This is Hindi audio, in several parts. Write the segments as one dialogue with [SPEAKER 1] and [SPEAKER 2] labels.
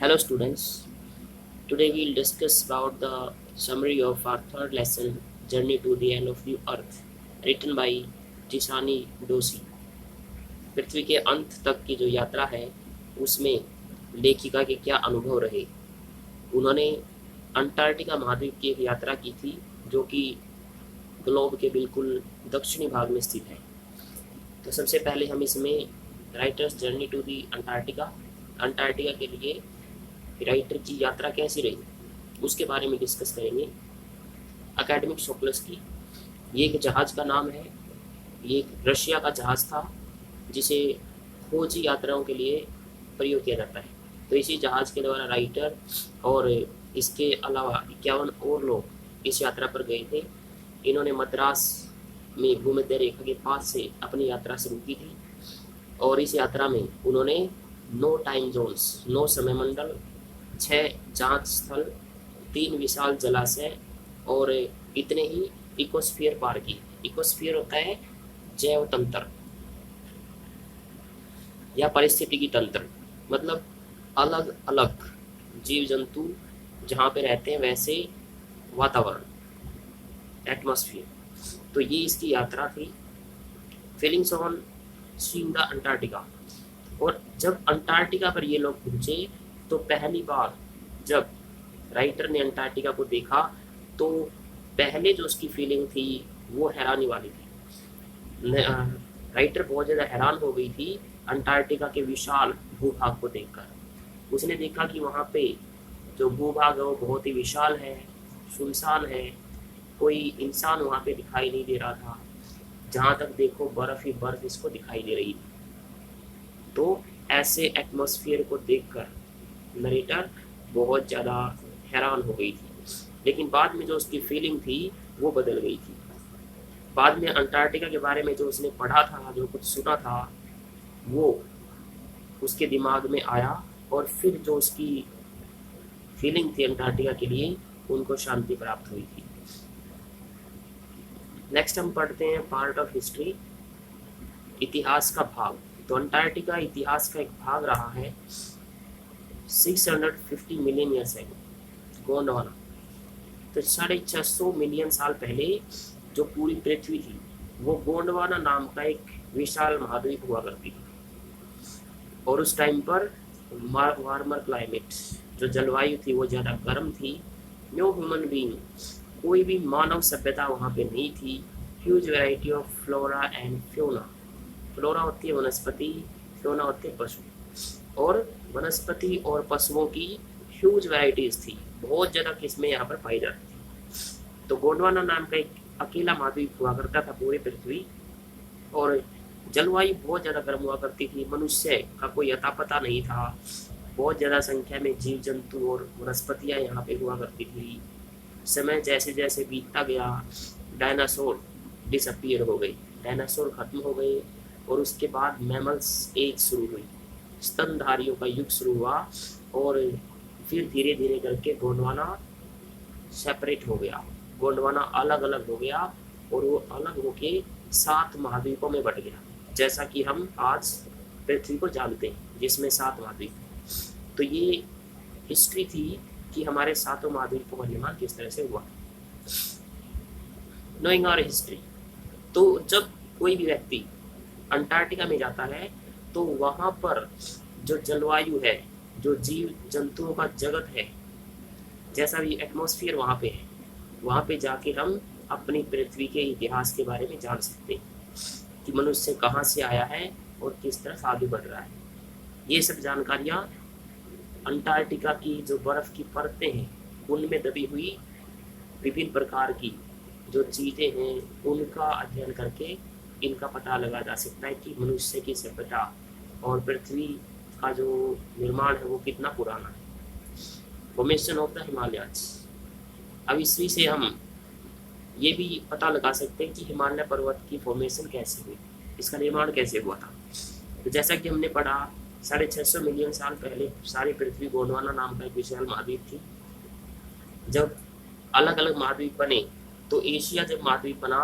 [SPEAKER 1] Hello students, today we'll discuss about the summary of our third lesson, Journey to the End of the Earth, written by जिशानी Dosi. पृथ्वी के अंत तक की जो यात्रा है उसमें लेखिका के क्या अनुभव रहे। उन्होंने अंटार्कटिका महाद्वीप की एक यात्रा की थी जो कि ग्लोब के बिल्कुल दक्षिणी भाग में स्थित है। तो सबसे पहले हम इसमें writer's journey to the Antarctica Antarctica के लिए राइटर की यात्रा कैसी रही उसके बारे में डिस्कस करेंगे। अकेडमिक शोकलस्की, ये एक जहाज़ का नाम है। ये एक रशिया का जहाज़ था जिसे खोजी यात्राओं के लिए प्रयोग किया जाता है। तो इसी जहाज़ के द्वारा राइटर और इसके अलावा 51 और लोग इस यात्रा पर गए थे। इन्होंने मद्रास में भूमध्य रेखा के पास से अपनी यात्रा शुरू की थी और इस यात्रा में उन्होंने 9 टाइम जोन्स, 9 समय मंडल, 6 जांच स्थल, 3 विशाल जलाशय और इतने ही इकोस्फीयर पार की। इकोस्फीयर होता है जैव तंत्र या पारिस्थितिकी तंत्र, मतलब अलग अलग जीव जंतु जहाँ पे रहते हैं वैसे वातावरण, एटमॉस्फेयर। तो ये इसकी यात्रा थी। Feelings on seeing the Antarctica. और जब अंटार्कटिका पर ये लोग पहुँचे तो पहली बार जब राइटर ने अंटार्कटिका को देखा तो पहले जो उसकी फीलिंग थी वो हैरानी वाली थी। राइटर बहुत ज़्यादा हैरान हो गई थी अंटार्कटिका के विशाल भूभाग को देखकर। उसने देखा कि वहाँ पे जो भूभाग है वो बहुत ही विशाल है, सुनसान है, कोई इंसान वहाँ पे दिखाई नहीं दे रहा था। जहाँ तक देखो बर्फ़ ही बर्फ़ इसको दिखाई दे रही थी। तो ऐसे एटमॉस्फेयर को देखकर नरेटर बहुत ज़्यादा हैरान हो गई थी। लेकिन बाद में जो उसकी फीलिंग थी वो बदल गई थी। बाद में अंटार्कटिका के बारे में जो उसने पढ़ा था, जो कुछ सुना था, वो उसके दिमाग में आया और फिर जो उसकी फीलिंग थी अंटार्कटिका के लिए उनको शांति प्राप्त हुई थी। नेक्स्ट हम पढ़ते हैं पार्ट ऑफ हिस्ट्री, इतिहास का भाग। तो अंटार्कटिका इतिहास का एक भाग रहा है 650 मिलियन ईयर्स एगो, गोंडवाना। तो 650 मिलियन साल पहले जो पूरी पृथ्वी थी वो गोंडवाना नाम का एक विशाल महाद्वीप हुआ करती थी। और उस टाइम पर वार्मर क्लाइमेट, जो जलवायु थी वो ज़्यादा गर्म थी। नो ह्यूमन बीइंग, कोई भी मानव सभ्यता वहाँ पे नहीं थी। Huge variety of flora and Fiona. Flora होती है वनस्पति, फ्योना होते हैं पशु। और वनस्पति और पशुओं की ह्यूज वैरायटीज थी, बहुत ज़्यादा किस्में यहाँ पर पाई जाती थी। तो गोंडवाना नाम का एक अकेला महाद्वीप हुआ करता था पूरी पृथ्वी। और जलवायु बहुत ज़्यादा गर्म हुआ करती थी। मनुष्य का कोई अता पता नहीं था। बहुत ज़्यादा संख्या में जीव जंतु और वनस्पतियाँ यहाँ पे हुआ करती थी। समय जैसे जैसे बीतता गया डायनासोर डिसअपीयर हो गई, डायनासोर खत्म हो गए और उसके बाद मैमल्स एज शुरू हुई, स्तनधारियों का युग शुरू हुआ। और फिर धीरे धीरे करके गोंडवाना सेपरेट हो गया, गोंडवाना अलग अलग हो गया और वो अलग होके 7 महाद्वीपों में बट गया, जैसा कि हम आज पृथ्वी को जानते हैं जिसमें 7 महाद्वीप। तो ये हिस्ट्री थी कि हमारे 7 महाद्वीपों का निर्माण किस तरह से हुआ। Knowing our history. तो जब कोई भी व्यक्ति अंटार्कटिका में जाता है तो वहाँ पर जो जलवायु है, जो जीव जंतुओं का जगत है, जैसा भी एटमॉस्फेयर वहाँ पे है, वहाँ पे जाके हम अपनी पृथ्वी के इतिहास के बारे में जान सकते हैं कि मनुष्य कहाँ से आया है और किस तरफ आगे बढ़ रहा है। ये सब जानकारियाँ अंटार्कटिका की जो बर्फ़ की परतें हैं उनमें दबी हुई विभिन्न प्रकार की जो चीज़ें हैं उनका अध्ययन करके इनका पता लगा जा सकता है कि मनुष्य की सभ्यता और पृथ्वी का जो निर्माण है वो कितना पुराना है। Formation of the Himalayas. अब इसी से हम ये भी पता लगा सकते हैं कि हिमालय पर्वत की फॉर्मेशन कैसे हुई, इसका निर्माण कैसे हुआ था। तो जैसा कि हमने पढ़ा 650 मिलियन साल पहले सारी पृथ्वी गोंडवाना नाम का एक विशाल महाद्वीप थी। जब अलग अलग महाद्वीप बने तो एशिया जब महाद्वीप बना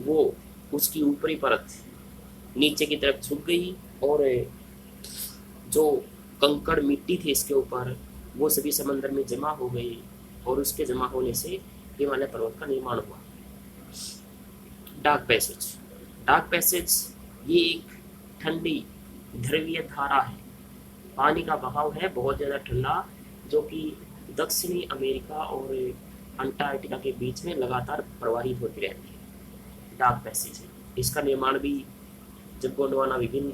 [SPEAKER 1] वो उसकी ऊपरी परत नीचे की तरफ झुक गई और जो कंकड़ मिट्टी थी इसके ऊपर वो सभी समंदर में जमा हो गए और उसके जमा होने से हिमालय पर्वत का निर्माण हुआ। डार्क पैसेज, डार्क पैसेज ये एक ठंडी ध्रुवीय धारा है, पानी का बहाव है बहुत ज़्यादा ठंडा, जो कि दक्षिणी अमेरिका और अंटार्कटिका के बीच में लगातार प्रवाहित होती रहती है। डार्क पैसेज है, इसका निर्माण भी जब गोंडवाना विभिन्न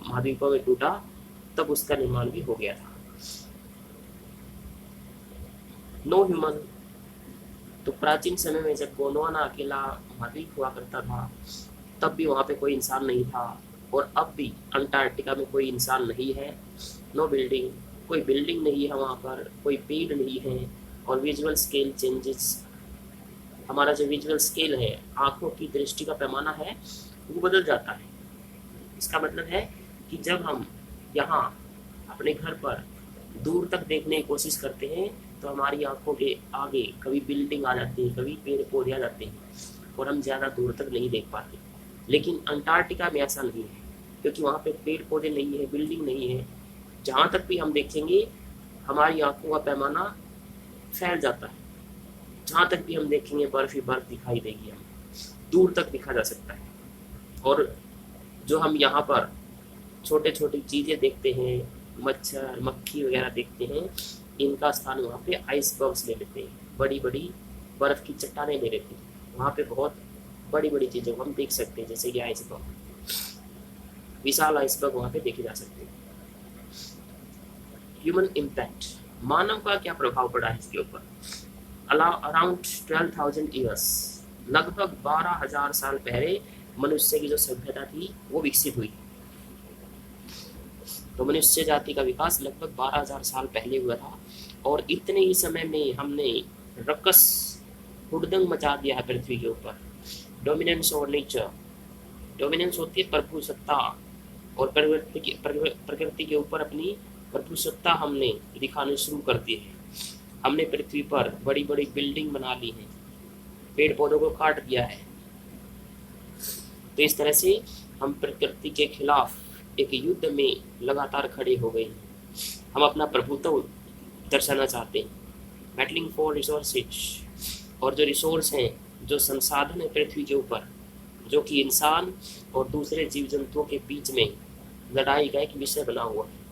[SPEAKER 1] महाद्वीपों में टूटा तब उसका निर्माण भी हो गया था। नो ह्यूमन, तो प्राचीन समय में जब गोंडवाना अकेला महाद्वीप हुआ करता था तब भी वहाँ पे कोई इंसान नहीं था, और अब भी अंटार्कटिका में कोई इंसान नहीं है। नो बिल्डिंग, कोई बिल्डिंग नहीं है वहाँ पर, कोई पेड़ नहीं है, और विजुअल स्केल चेंजेस, हमारा जो विजुअल स्केल है, आंखों की दृष्टि का पैमाना है, वो बदल जाता है। इसका मतलब है कि जब हम यहाँ अपने घर पर दूर तक देखने की कोशिश करते हैं तो हमारी आंखों के आगे कभी बिल्डिंग आ जाती है, कभी पेड़ पौधे आ जाते हैं, और हम ज़्यादा दूर तक नहीं देख पाते। लेकिन अंटार्कटिका में ऐसा नहीं है, क्योंकि वहाँ पे पेड़ पौधे नहीं है, बिल्डिंग नहीं है। जहाँ तक भी हम देखेंगे हमारी आंखों का पैमाना फैल जाता है, जहाँ तक भी हम देखेंगे बर्फ ही बर्फ दिखाई देगी, हमें दूर तक दिखा जा सकता है। और जो हम यहाँ पर छोटे छोटी चीज़ें देखते हैं, मच्छर मक्खी वगैरह देखते हैं, इनका स्थान वहाँ पे आइसबर्ग्स ले लेते हैं, बड़ी बड़ी बर्फ़ की चट्टानें ले लेते हैं। वहाँ पे बहुत बड़ी बड़ी चीज़ें हम देख सकते हैं, जैसे कि आइसबर्ग, विशाल आइसबर्ग वहाँ पे देखे जा सकते हैं। ह्यूमन इम्पैक्ट, मानव का क्या प्रभाव पड़ा है इसके ऊपर। अराउंड 12,000 ईयर्स, लगभग 12,000 साल पहले मनुष्य की जो सभ्यता थी वो विकसित हुई। तो मनुष्य जाति का विकास लगभग 12,000 साल पहले हुआ था, और इतने ही समय में हमने रकस हुड़दंग मचा दिया है पृथ्वी के ऊपर। डोमिनेंस और नेचर, डोमिनेंस होती है प्रभुसत्ता, और प्रकृति के ऊपर अपनी प्रभुसत्ता हमने दिखानी शुरू कर दी है। हमने पृथ्वी पर बड़ी बड़ी बिल्डिंग बना ली है, पेड़ पौधों को काट दिया है। तो इस तरह से हम प्रकृति के खिलाफ एक युद्ध में लगातार खड़े हो गए हैं। हम अपना प्रभुत्व दर्शाना चाहते हैं, बैटलिंग फॉर रिसोर्सेज, और जो रिसोर्स हैं, जो संसाधन है पृथ्वी के ऊपर, जो कि इंसान और दूसरे जीव जंतुओं के बीच में लड़ाई का एक विषय बना हुआ है।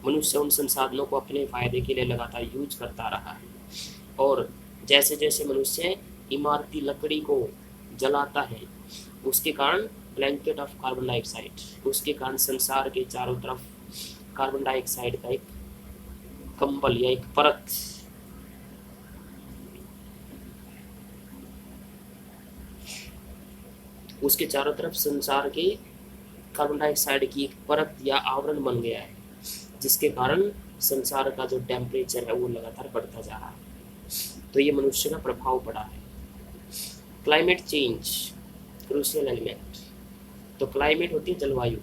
[SPEAKER 1] मनुष्य उन संसाधनों को अपने फायदे के लिए लगातार यूज करता रहा है, और जैसे जैसे मनुष्य इमारती लकड़ी को जलाता है, उसके कारण ब्लैंकेट ऑफ कार्बन डाइऑक्साइड, उसके कारण संसार के चारों तरफ कार्बन डाइऑक्साइड का एक कंबल या एक परत, उसके चारों तरफ संसार के कार्बन डाइऑक्साइड की एक परत या आवरण बन गया है, जिसके कारण संसार का जो टेम्परेचर है वो लगातार बढ़ता जा रहा है। तो ये मनुष्य का प्रभाव पड़ा है। क्लाइमेट चेंज क्रूशियल एलिमेंट, तो क्लाइमेट होती है जलवायु।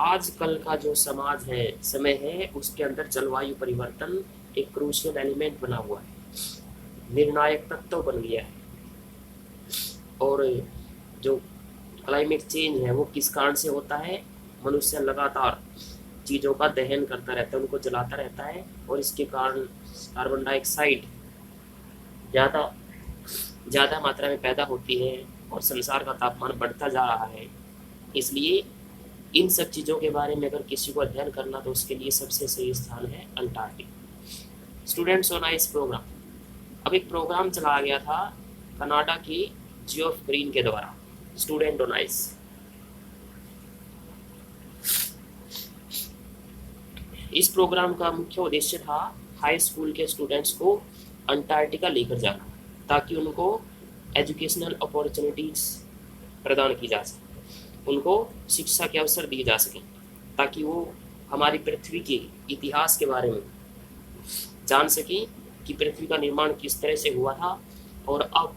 [SPEAKER 1] आजकल का जो समाज है, समय है, उसके अंदर जलवायु परिवर्तन एक क्रूशियल एलिमेंट बना हुआ है, निर्णायक तत्व बन गया है। और जो क्लाइमेट चेंज है वो किस कारण से होता है, मनुष्य लगातार चीज़ों का दहन करता रहता है, उनको जलाता रहता है, और इसके कारण कार्बन डाइऑक्साइड ज़्यादा मात्रा में पैदा होती है, और संसार का तापमान बढ़ता जा रहा है। इसलिए इन सब चीज़ों के बारे में अगर किसी को अध्ययन करना तो उसके लिए सबसे सही स्थान है Antarctica. Students on ice program, अब एक प्रोग्राम चलाया गया था कनाडा की जियोफ ग्रीन के द्वारा, स्टूडेंट ऑन आइस। इस प्रोग्राम का मुख्य उद्देश्य था हाई स्कूल के स्टूडेंट्स को अंटार्कटिका लेकर जाना, ताकि उनको एजुकेशनल अपॉर्चुनिटीज प्रदान की जा सके, उनको शिक्षा के अवसर दिए जा सकें, ताकि वो हमारी पृथ्वी के इतिहास के बारे में जान सकें कि पृथ्वी का निर्माण किस तरह से हुआ था, और अब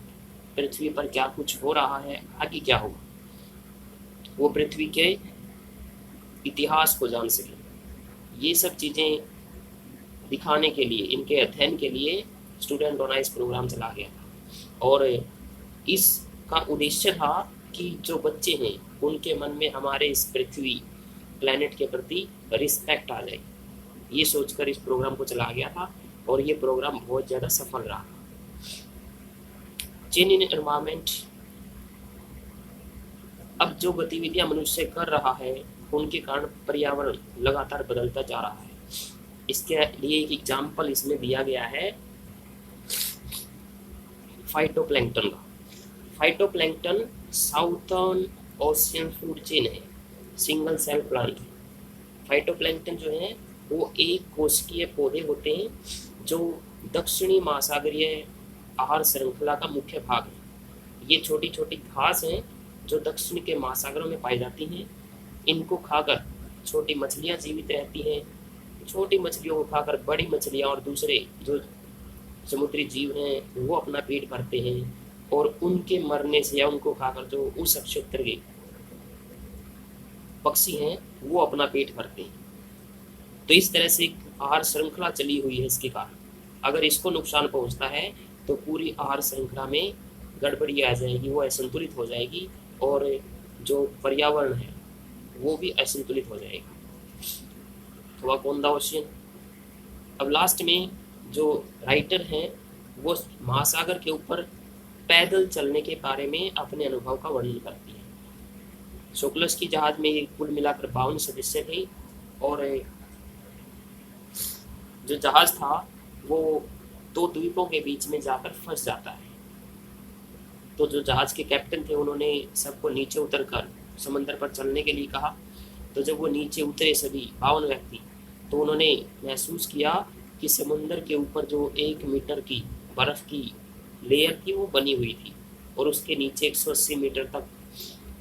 [SPEAKER 1] पृथ्वी पर क्या कुछ हो रहा है, आगे क्या होगा, वो पृथ्वी के इतिहास को जान सकें। ये सब चीज़ें दिखाने के लिए, इनके अध्ययन के लिए स्टूडेंट ऑन आइस प्रोग्राम चला गया था, और इसका उद्देश्य था कि जो बच्चे हैं उनके मन में हमारे इस पृथ्वी प्लैनेट के प्रति रिस्पेक्ट आ जाए, ये सोचकर इस प्रोग्राम को चलाया गया था और ये प्रोग्राम बहुत ज़्यादा सफल रहा। चेंज इन एनवायरमेंट, अब जो गतिविधियां मनुष्य कर रहा है उनके कारण पर्यावरण लगातार बदलता जा रहा है। इसके लिए एक एग्जाम्पल इसमें दिया गया है फाइटोप्लैंक्टन का। Phytoplankton southern ocean food chain है, सिंगल सेल प्लांट। फाइटोप्लैंक्टन जो है वो एक कोशिकीय पौधे होते हैं जो दक्षिणी महासागरीय आहार श्रृंखला का मुख्य भाग है। ये छोटी छोटी घास हैं जो दक्षिण के महासागरों में पाई जाती हैं। इनको खाकर छोटी मछलियाँ जीवित रहती हैं। छोटी मछलियों को खाकर बड़ी मछलियाँ और दूसरे जो समुद्री जीव हैं वो अपना पेट भरते हैं और उनके मरने से या उनको खाकर जो उस क्षेत्र के पक्षी हैं वो अपना पेट भरते हैं। तो इस तरह से एक आहार श्रृंखला चली हुई है। इसके कारण अगर इसको नुकसान पहुंचता है तो पूरी आहार श्रृंखला में गड़बड़ी आ जाएगी, वो असंतुलित हो जाएगी और जो पर्यावरण है वो भी असंतुलित हो जाएगा। तो कौन दा ओशियन। अब लास्ट में जो राइटर हैं वो महासागर के ऊपर पैदल चलने के बारे में अपने अनुभव का वर्णन करती है। सोक्लस की जहाज में कुल मिलाकर 52 सदस्य थे और जो जहाज था वो 2 द्वीपों के बीच में जाकर फंस जाता है। तो जो जहाज के कैप्टन थे उन्होंने सबको नीचे उतरकर समंदर पर चलने के लिए कहा। तो जब वो नीचे उतरे सभी 52 व्यक्ति, तो उन्होंने महसूस किया कि समुंदर के ऊपर जो 1 मीटर की बर्फ की लेयर थी वो बनी हुई थी और उसके नीचे 180 मीटर तक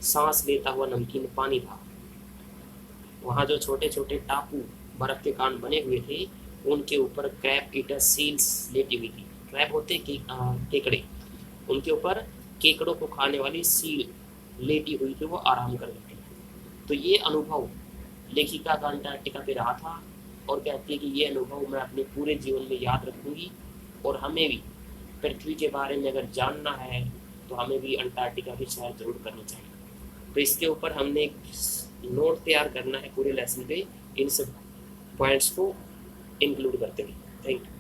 [SPEAKER 1] सांस लेता हुआ नमकीन पानी था। वहाँ जो छोटे छोटे टापू बर्फ के कारण बने हुए थे उनके ऊपर क्रैब ईटर सील्स लेटी हुई थी। क्रैब होते केकड़े, उनके ऊपर केकड़ों को खाने वाली सील लेटी हुई थी, वो आराम कर रही थी। तो ये अनुभव लेखिका का अंटार्कटिका पे रहा था और कहती है कि ये अनुभव मैं अपने पूरे जीवन में याद रखूंगी और हमें भी पृथ्वी के बारे में अगर जानना है तो हमें भी अंटार्कटिका की सैर जरूर करनी चाहिए। तो इसके ऊपर हमने एक नोट तैयार करना है पूरे लेसन पे, इन सब पॉइंट्स को इंक्लूड करते हुए। Thank you.